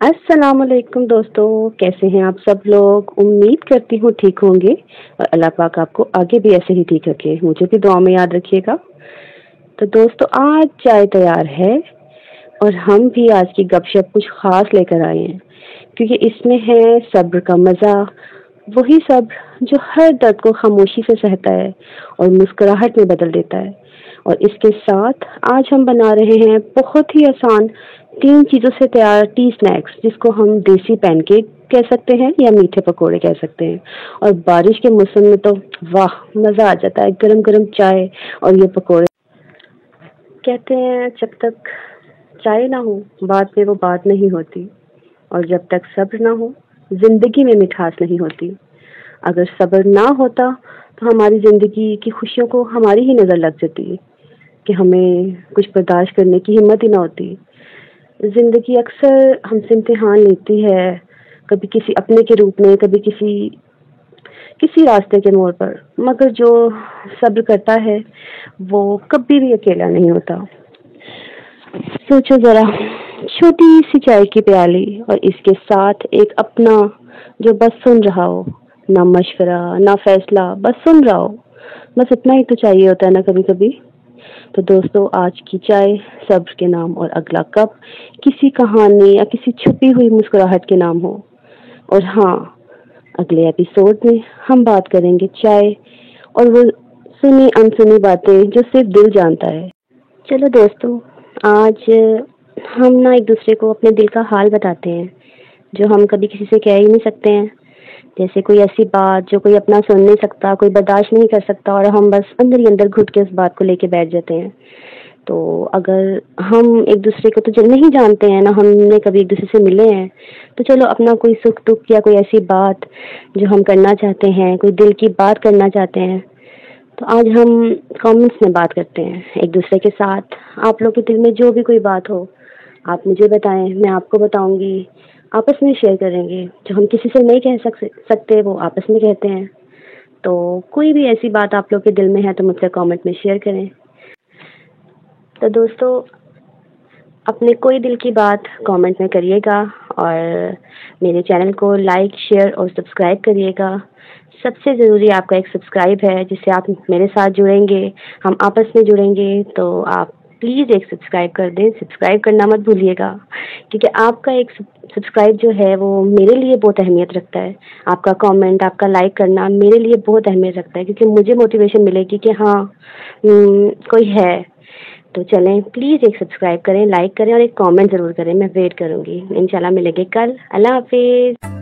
अस्सलाम वालेकुम दोस्तों, कैसे हैं आप सब लोग? उम्मीद करती हूँ ठीक होंगे और अल्लाह पाक आपको आगे भी ऐसे ही ठीक रखे। मुझे भी दुआ में याद रखिएगा। तो दोस्तों आज चाय तैयार है और हम भी आज की गपशप कुछ ख़ास लेकर आए हैं, क्योंकि इसमें है सब्र का मज़ा, वही सब्र जो हर दर्द को खामोशी से सहता है और मुस्कुराहट में बदल देता है। और इसके साथ आज हम बना रहे हैं बहुत ही आसान 3 चीज़ों से तैयार टी स्नैक्स, जिसको हम देसी पैनकेक कह सकते हैं या मीठे पकोड़े कह सकते हैं। और बारिश के मौसम में तो वाह! मज़ा आ जाता है, गरम-गरम चाय और ये पकोड़े। कहते हैं जब तक चाय ना हो, बात में वो बात नहीं होती, और जब तक सब्र ना हो, ज़िंदगी में मिठास नहीं होती। अगर सब्र ना होता, तो हमारी ज़िंदगी की खुशियों को हमारी ही नज़र लग जाती कि हमें कुछ बर्दाश्त करने की हिम्मत ही ना होती। ज़िंदगी अक्सर हमसे इम्तिहान लेती है, कभी किसी अपने के रूप में, कभी किसी किसी रास्ते के मोड़ पर, मगर जो सब्र करता है, वो कभी भी अकेला नहीं होता। सोचो ज़रा, छोटी-सी चाय की प्याली और इसके साथ एक अपना जो बस सुन रहा हो, ना मशवरा, ना फैसला, बस सुन रहा हो। बस इतना ही तो चाहिए होता है ना कभी-कभी। तो दोस्तों आज की चाय सब्र के नाम और अगला कप किसी कहानी या किसी छुपी हुई मुस्कुराहट के नाम हो। और हाँ, अगले एपिसोड में हम बात करेंगे चाय और वो सुनी अनसुनी बातें जो सिर्फ दिल जानता है। चलो दोस्तों, आज हम ना एक दूसरे को अपने दिल का हाल बताते हैं, जो हम कभी किसी से कह ही नहीं सकते हैं। जैसे कोई ऐसी बात जो कोई अपना सुन नहीं सकता, कोई बर्दाश्त नहीं कर सकता, और हम बस अंदर ही अंदर घुट के उस बात को लेके बैठ जाते हैं। तो अगर हम एक दूसरे को तो नहीं जानते हैं ना, हमने कभी एक दूसरे से मिले हैं, तो चलो अपना कोई सुख दुख या कोई ऐसी बात जो हम करना चाहते हैं, कोई दिल की बात करना चाहते हैं, तो आज हम कमेंट्स में बात करते हैं एक दूसरे के साथ। आप लोग के दिल में जो भी कोई बात हो, आप मुझे बताएं, मैं आपको बताऊंगी। आपस में शेयर करेंगे, जो हम किसी से नहीं कह सकते वो आपस में कहते हैं। तो कोई भी ऐसी बात आप लोग के दिल में है तो मुझसे कमेंट में शेयर करें। तो दोस्तों, अपने कोई दिल की बात कमेंट में करिएगा और मेरे चैनल को लाइक, शेयर और सब्सक्राइब करिएगा। सबसे ज़रूरी आपका एक सब्सक्राइब है, जिससे आप मेरे साथ जुड़ेंगे, हम आपस में जुड़ेंगे। तो आप प्लीज़ एक सब्सक्राइब कर दें, सब्सक्राइब करना मत भूलिएगा, क्योंकि आपका एक सब्सक्राइब जो है वो मेरे लिए बहुत अहमियत रखता है। आपका कमेंट, आपका लाइक करना मेरे लिए बहुत अहमियत रखता है, क्योंकि मुझे मोटिवेशन मिलेगी कि हाँ कोई है। तो चलें, प्लीज़ एक सब्सक्राइब करें, लाइक करें और एक कमेंट ज़रूर करें। मैं वेट करूँगी। इंशाल्लाह मिलेंगे कल। अल्लाह हाफ़िज़।